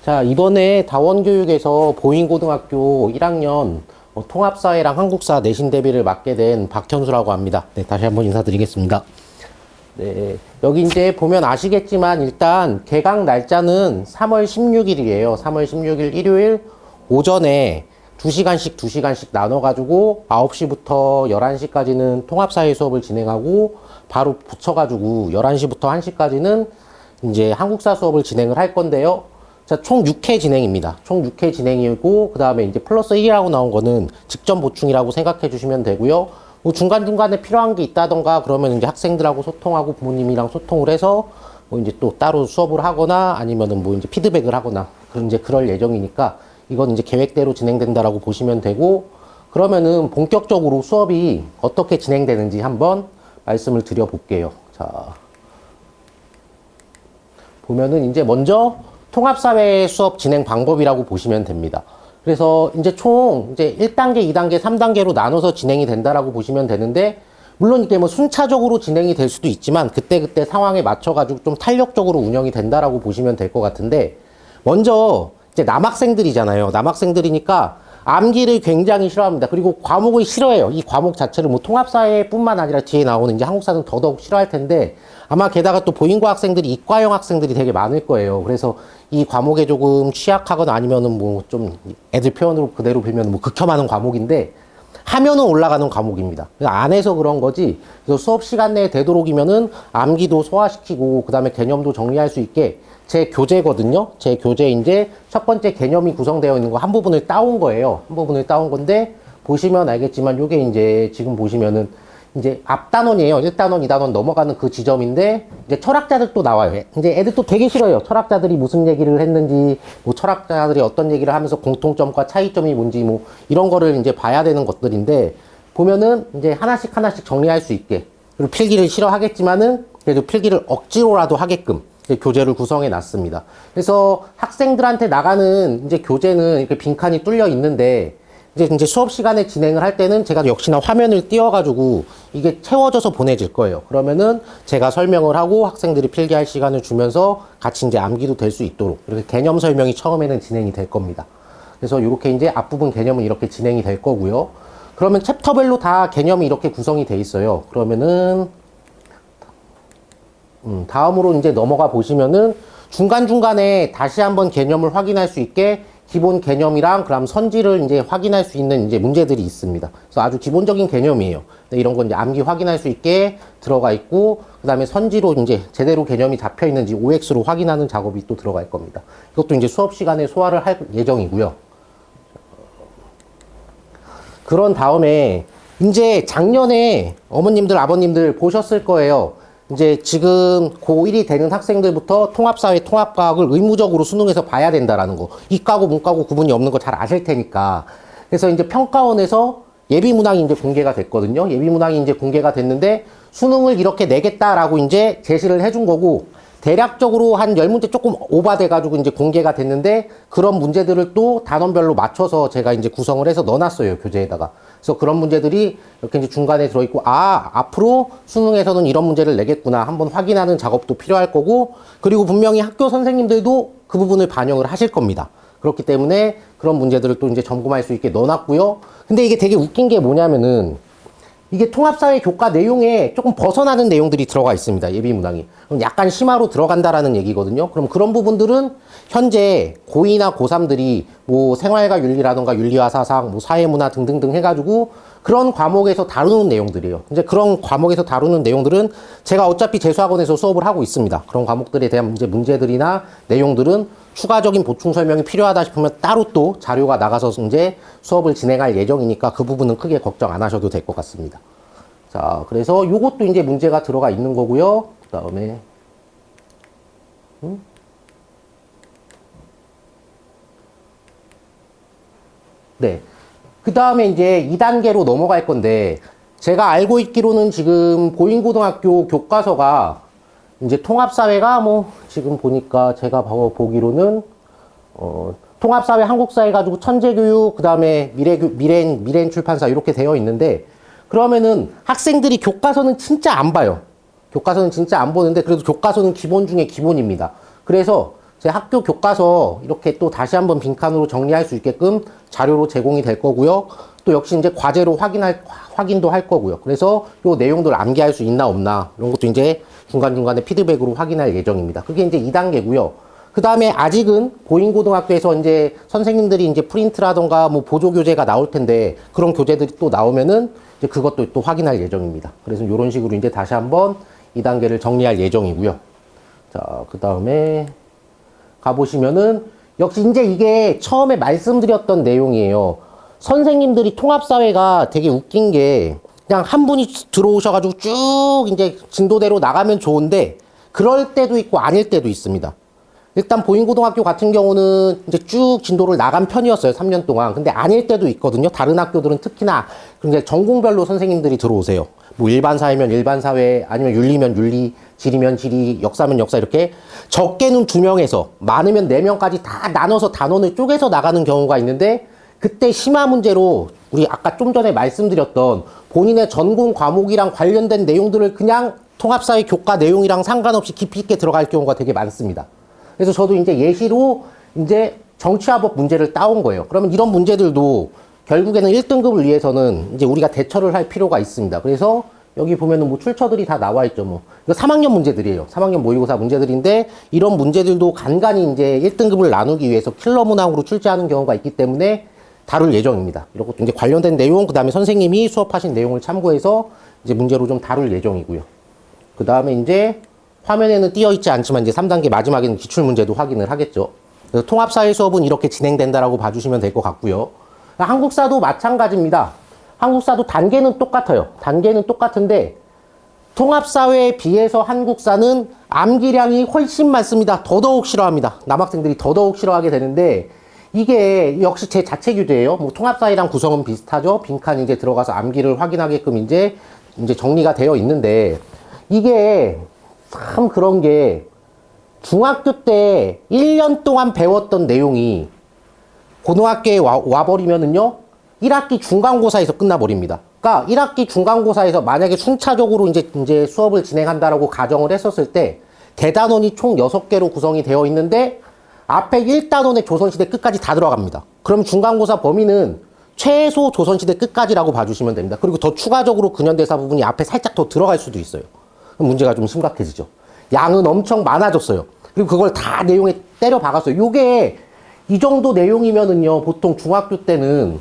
자, 이번에 다원교육에서 보인고등학교 1학년 통합사회랑 한국사 내신 대비를 맡게 된 박현수라고 합니다. 네, 다시 한번 인사드리겠습니다. 네, 여기 이제 보면 아시겠지만 일단 개강 날짜는 3월 16일이에요. 3월 16일 일요일 오전에 2시간씩 나눠가지고 9시부터 11시까지는 통합사회 수업을 진행하고 바로 붙여가지고 11시부터 1시까지는 이제 한국사 수업을 진행을 할 건데요. 자, 총 6회 진행입니다. 총 6회 진행이고, 그 다음에 이제 플러스 1이라고 나온 거는 직전 보충이라고 생각해 주시면 되고요. 뭐 중간중간에 필요한 게 있다던가 그러면 이제 학생들하고 소통하고 부모님이랑 소통을 해서 뭐 이제 또 따로 수업을 하거나 아니면은 뭐 이제 피드백을 하거나 이제 그럴 예정이니까 이건 이제 계획대로 진행된다라고 보시면 되고, 그러면은 본격적으로 수업이 어떻게 진행되는지 한번 말씀을 드려볼게요. 자, 보면은 이제 먼저 통합사회 수업 진행 방법이라고 보시면 됩니다. 그래서 이제 총 이제 1단계, 2단계, 3단계로 나눠서 진행이 된다라고 보시면 되는데, 물론 이게 뭐 순차적으로 진행이 될 수도 있지만 그때그때 상황에 맞춰가지고 좀 탄력적으로 운영이 된다라고 보시면 될 것 같은데, 먼저 이제 남학생들이잖아요. 남학생들이니까 암기를 굉장히 싫어합니다. 그리고 과목을 싫어해요. 이 과목 자체를 뭐 통합사회뿐만 아니라 뒤에 나오는 이제 한국사는 더더욱 싫어할 텐데, 아마 게다가 또 보인고 학생들이 이과형 학생들이 되게 많을 거예요. 그래서 이 과목에 조금 취약하거나 아니면은 뭐 좀 애들 표현으로 그대로 빌면 뭐 극혐하는 과목인데 하면은 올라가는 과목입니다. 안에서 그런 거지. 그래서 수업 시간 내에 되도록이면은 암기도 소화시키고 그다음에 개념도 정리할 수 있게 제 교재거든요. 제 교재 이제 첫 번째 개념이 구성되어 있는 거 한 부분을 따온 거예요. 한 부분을 따온 건데 보시면 알겠지만 요게 이제 지금 보시면은 이제 앞단원이에요. 1단원, 2단원 넘어가는 그 지점인데, 이제 철학자들 또 나와요. 이제 애들 또 되게 싫어요. 철학자들이 무슨 얘기를 했는지, 뭐 철학자들이 어떤 얘기를 하면서 공통점과 차이점이 뭔지, 뭐 이런 거를 이제 봐야 되는 것들인데, 보면은 이제 하나씩 정리할 수 있게, 그리고 필기를 싫어하겠지만은 그래도 필기를 억지로라도 하게끔 교재를 구성해 놨습니다. 그래서 학생들한테 나가는 이제 교재는 이렇게 빈칸이 뚫려 있는데, 이제 수업 시간에 진행을 할 때는 제가 역시나 화면을 띄워가지고 이게 채워져서 보내질 거예요. 그러면은 제가 설명을 하고 학생들이 필기할 시간을 주면서 같이 이제 암기도 될 수 있도록 이렇게 개념 설명이 처음에는 진행이 될 겁니다. 그래서 이렇게 이제 앞부분 개념은 이렇게 진행이 될 거고요. 그러면 챕터별로 다 개념이 이렇게 구성이 돼 있어요. 그러면은 다음으로 이제 넘어가 보시면은 중간중간에 다시 한번 개념을 확인할 수 있게 기본 개념이랑 그다음 선지를 이제 확인할 수 있는 이제 문제들이 있습니다. 그래서 아주 기본적인 개념이에요. 이런 건 이제 암기 확인할 수 있게 들어가 있고, 그다음에 선지로 이제 제대로 개념이 잡혀 있는지 OX로 확인하는 작업이 또 들어갈 겁니다. 이것도 이제 수업 시간에 소화를 할 예정이고요. 그런 다음에 이제 작년에 어머님들, 아버님들 보셨을 거예요. 이제 지금 고1이 되는 학생들부터 통합사회, 통합과학을 의무적으로 수능에서 봐야 된다라는 거. 이과고 문과고 구분이 없는 거 잘 아실 테니까. 그래서 이제 평가원에서 예비문항이 이제 공개가 됐거든요. 예비문항이 이제 공개가 됐는데 수능을 이렇게 내겠다라고 이제 제시를 해준 거고, 대략적으로 한 10문제 조금 오바돼가지고 이제 공개가 됐는데, 그런 문제들을 또 단원별로 맞춰서 제가 이제 구성을 해서 넣어놨어요, 교재에다가. 그래서 그런 문제들이 이렇게 이제 중간에 들어있고, 아, 앞으로 수능에서는 이런 문제를 내겠구나 한번 확인하는 작업도 필요할 거고, 그리고 분명히 학교 선생님들도 그 부분을 반영을 하실 겁니다. 그렇기 때문에 그런 문제들을 또 이제 점검할 수 있게 넣어놨고요. 근데 이게 되게 웃긴 게 뭐냐면은, 이게 통합사회 교과 내용에 조금 벗어나는 내용들이 들어가 있습니다. 예비문항이. 그럼 약간 심화로 들어간다라는 얘기거든요. 그럼 그런 부분들은 현재 고2나 고3들이 뭐 생활과 윤리라던가 윤리와 사상, 뭐 사회문화 등등등 해가지고 그런 과목에서 다루는 내용들이에요. 이제 그런 과목에서 다루는 내용들은 제가 어차피 재수학원에서 수업을 하고 있습니다. 그런 과목들에 대한 문제들이나 내용들은 추가적인 보충 설명이 필요하다 싶으면 따로 또 자료가 나가서 이제 수업을 진행할 예정이니까 그 부분은 크게 걱정 안 하셔도 될 것 같습니다. 자, 그래서 요것도 이제 문제가 들어가 있는 거고요. 그 다음에, 네. 그 다음에 이제 2단계로 넘어갈 건데, 제가 알고 있기로는 지금 보인고등학교 교과서가 이제 통합사회가 뭐 지금 보니까 제가 보기로는 통합사회 한국사 해가지고 천재교육, 그 다음에 미래인 출판사 이렇게 되어 있는데, 그러면은 학생들이 교과서는 진짜 안 봐요. 교과서는 진짜 안 보는데 그래도 교과서는 기본 중에 기본입니다. 그래서 제 학교 교과서 이렇게 또 다시 한번 빈칸으로 정리할 수 있게끔 자료로 제공이 될 거고요. 또 역시 이제 과제로 확인도 할 거고요. 그래서 요 내용들 암기할 수 있나 없나 이런 것도 이제 중간중간에 피드백으로 확인할 예정입니다. 그게 이제 2단계고요. 그 다음에 아직은 보인고등학교에서 이제 선생님들이 이제 프린트라던가 뭐 보조교재가 나올 텐데 그런 교재들이 또 나오면은 이제 그것도 또 확인할 예정입니다. 그래서 이런 식으로 이제 다시 한번 2단계를 정리할 예정이고요. 자, 그 다음에 가보시면은 역시 이제 이게 처음에 말씀드렸던 내용이에요. 선생님들이 통합사회가 되게 웃긴 게 그냥 한 분이 들어오셔가지고 쭉 이제 진도대로 나가면 좋은데 그럴 때도 있고 아닐 때도 있습니다. 일단 보인고등학교 같은 경우는 이제 쭉 진도를 나간 편이었어요. 3년 동안. 근데 아닐 때도 있거든요. 다른 학교들은 특히나 근데 전공별로 선생님들이 들어오세요. 뭐 일반사회면 일반사회, 아니면 윤리면 윤리, 지리면 지리, 역사면 역사 이렇게 적게는 2명에서 많으면 4명까지 다 나눠서 단원을 쪼개서 나가는 경우가 있는데 그때 심화 문제로 우리 아까 좀 전에 말씀드렸던 본인의 전공 과목이랑 관련된 내용들을 그냥 통합사회 교과 내용이랑 상관없이 깊이 있게 들어갈 경우가 되게 많습니다. 그래서 저도 이제 예시로 이제 정치화법 문제를 따온 거예요. 그러면 이런 문제들도 결국에는 1등급을 위해서는 이제 우리가 대처를 할 필요가 있습니다. 그래서 여기 보면은 뭐 출처들이 다 나와 있죠. 뭐 이거 3학년 문제들이에요. 3학년 모의고사 문제들인데 이런 문제들도 간간히 이제 1등급을 나누기 위해서 킬러 문항으로 출제하는 경우가 있기 때문에 다룰 예정입니다. 이런 것도 이제 관련된 내용, 그 다음에 선생님이 수업하신 내용을 참고해서 이제 문제로 좀 다룰 예정이고요. 그 다음에 이제 화면에는 띄어 있지 않지만 이제 3단계 마지막에는 기출문제도 확인을 하겠죠. 그래서 통합사회 수업은 이렇게 진행된다라고 봐주시면 될 것 같고요. 한국사도 마찬가지입니다. 한국사도 단계는 똑같아요. 단계는 똑같은데 통합사회에 비해서 한국사는 암기량이 훨씬 많습니다. 더더욱 싫어합니다. 남학생들이 더더욱 싫어하게 되는데 이게 역시 제 자체 규제예요. 뭐 통합사회랑 구성은 비슷하죠. 빈칸 이제 들어가서 암기를 확인하게끔 이제 정리가 되어 있는데 이게 참 그런 게 중학교 때 1년 동안 배웠던 내용이 고등학교에 와버리면은요 1학기 중간고사에서 끝나버립니다. 그러니까 1학기 중간고사에서 만약에 순차적으로 이제 수업을 진행한다라고 가정을 했었을 때 대단원이 총 6개로 구성이 되어 있는데 앞에 1단원의 조선시대 끝까지 다 들어갑니다. 그럼 중간고사 범위는 최소 조선시대 끝까지라고 봐주시면 됩니다. 그리고 더 추가적으로 근현대사 부분이 앞에 살짝 더 들어갈 수도 있어요. 그럼 문제가 좀 심각해지죠. 양은 엄청 많아졌어요. 그리고 그걸 다 내용에 때려 박았어요. 요게 이 정도 내용이면은요, 보통 중학교 때는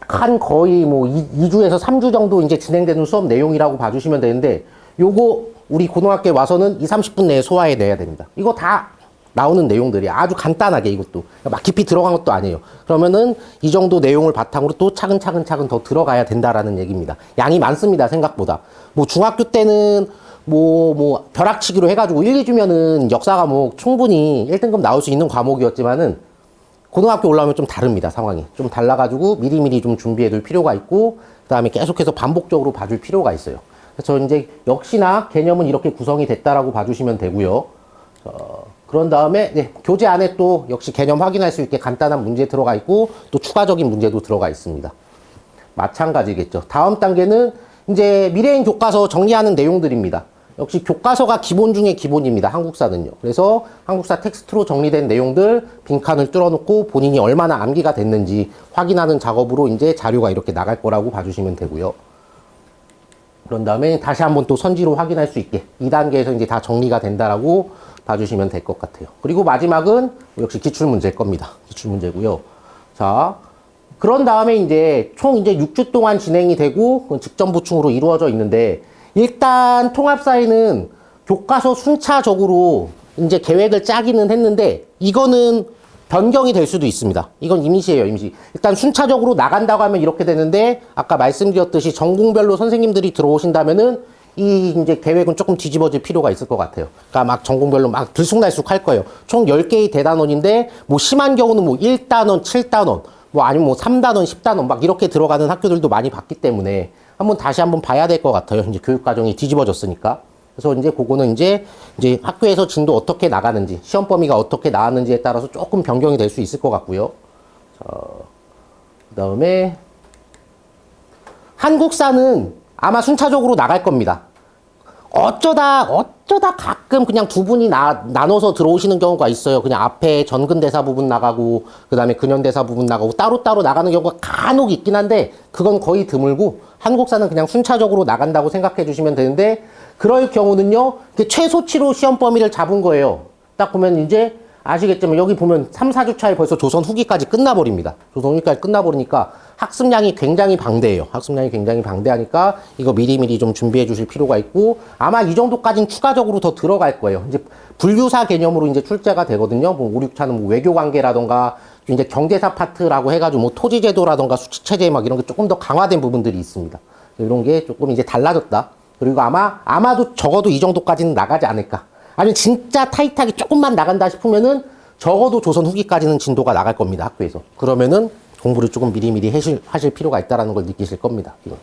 한 거의 뭐 2주에서 3주 정도 이제 진행되는 수업 내용이라고 봐주시면 되는데, 요거 우리 고등학교에 와서는 30분 내에 소화해내야 됩니다. 이거 다 나오는 내용들이 아주 간단하게 이것도 막 깊이 들어간 것도 아니에요. 그러면은 이 정도 내용을 바탕으로 또 차근차근 더 들어가야 된다라는 얘기입니다. 양이 많습니다. 생각보다. 뭐 중학교 때는 뭐 벼락치기로 해가지고 1, 2주면은 역사 과목 충분히 1등급 나올 수 있는 과목이었지만은 고등학교 올라오면 좀 다릅니다. 상황이 좀 달라가지고 미리미리 좀 준비해둘 필요가 있고 그 다음에 계속해서 반복적으로 봐줄 필요가 있어요. 그래서 이제 역시나 개념은 이렇게 구성이 됐다라고 봐주시면 되고요. 그런 다음에 네, 교재 안에 또 역시 개념 확인할 수 있게 간단한 문제 들어가 있고 또 추가적인 문제도 들어가 있습니다. 마찬가지겠죠. 다음 단계는 이제 미래인 교과서 정리하는 내용들입니다. 역시 교과서가 기본 중에 기본입니다. 한국사는요. 그래서 한국사 텍스트로 정리된 내용들 빈칸을 뚫어놓고 본인이 얼마나 암기가 됐는지 확인하는 작업으로 이제 자료가 이렇게 나갈 거라고 봐주시면 되고요. 그런 다음에 다시 한번 또 선지로 확인할 수 있게 2단계에서 이제 다 정리가 된다라고 봐주시면 될 것 같아요. 그리고 마지막은 역시 기출문제일 겁니다. 기출문제고요. 자, 그런 다음에 이제 총 이제 6주 동안 진행이 되고 직전 보충으로 이루어져 있는데 일단 통합사회는 교과서 순차적으로 이제 계획을 짜기는 했는데 이거는 변경이 될 수도 있습니다. 이건 임시예요, 임시. 일단 순차적으로 나간다고 하면 이렇게 되는데 아까 말씀드렸듯이 전공별로 선생님들이 들어오신다면은 이 이제 계획은 조금 뒤집어질 필요가 있을 것 같아요. 그러니까 막 전공별로 막 들쑥날쑥 할 거예요. 총 10개의 대단원인데 뭐 심한 경우는 뭐 1단원, 7단원 뭐 아니면 뭐 3단원, 10단원 막 이렇게 들어가는 학교들도 많이 봤기 때문에 다시 한번 봐야 될 것 같아요. 이제 교육과정이 뒤집어졌으니까. 그래서 이제 그거는 이제 학교에서 진도 어떻게 나가는지, 시험 범위가 어떻게 나왔는지에 따라서 조금 변경이 될 수 있을 것 같고요. 그 다음에 한국사는 아마 순차적으로 나갈 겁니다. 어쩌다 가끔 그냥 두 분이 나눠서 들어오시는 경우가 있어요. 그냥 앞에 전근대사 부분 나가고, 그 다음에 근현대사 부분 나가고, 따로따로 나가는 경우가 간혹 있긴 한데, 그건 거의 드물고, 한국사는 그냥 순차적으로 나간다고 생각해 주시면 되는데, 그럴 경우는요, 최소치로 시험 범위를 잡은 거예요. 딱 보면 이제, 아시겠지만 여기 보면 3, 4주차에 벌써 조선 후기까지 끝나버립니다. 조선 후기까지 끝나버리니까 학습량이 굉장히 방대해요. 학습량이 굉장히 방대하니까 이거 미리미리 좀 준비해 주실 필요가 있고, 아마 이 정도까지는 추가적으로 더 들어갈 거예요. 이제 분류사 개념으로 이제 출제가 되거든요. 뭐 5, 6차는 뭐 외교관계라던가 이제 경제사 파트라고 해가지고 뭐 토지제도라던가 수치체제 막 이런 게 조금 더 강화된 부분들이 있습니다. 이런 게 조금 이제 달라졌다. 그리고 아마도 적어도 이 정도까지는 나가지 않을까. 아니면 진짜 타이트하게 조금만 나간다 싶으면은 적어도 조선 후기까지는 진도가 나갈 겁니다, 학교에서. 그러면은 공부를 조금 미리미리 하실 필요가 있다는 걸 느끼실 겁니다. 이거.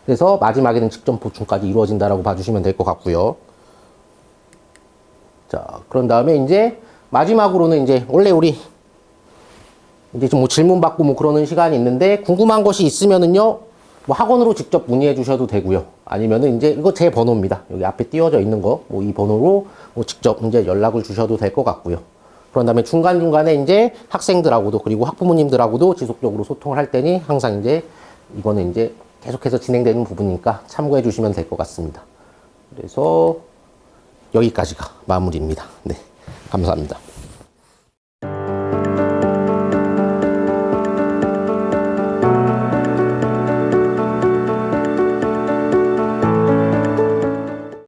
그래서 마지막에는 직전 보충까지 이루어진다라고 봐주시면 될 것 같고요. 자, 그런 다음에 이제 마지막으로는 이제 원래 우리 이제 좀 뭐 질문 받고 뭐 그러는 시간이 있는데 궁금한 것이 있으면은요, 뭐 학원으로 직접 문의해 주셔도 되고요. 아니면은 이제 이거 제 번호입니다. 여기 앞에 띄워져 있는 거, 뭐 이 번호로 뭐 직접 이제 연락을 주셔도 될 것 같고요. 그런 다음에 중간중간에 이제 학생들하고도 그리고 학부모님들하고도 지속적으로 소통을 할 때니 항상 이제 이거는 이제 계속해서 진행되는 부분이니까 참고해 주시면 될 것 같습니다. 그래서 여기까지가 마무리입니다. 네. 감사합니다.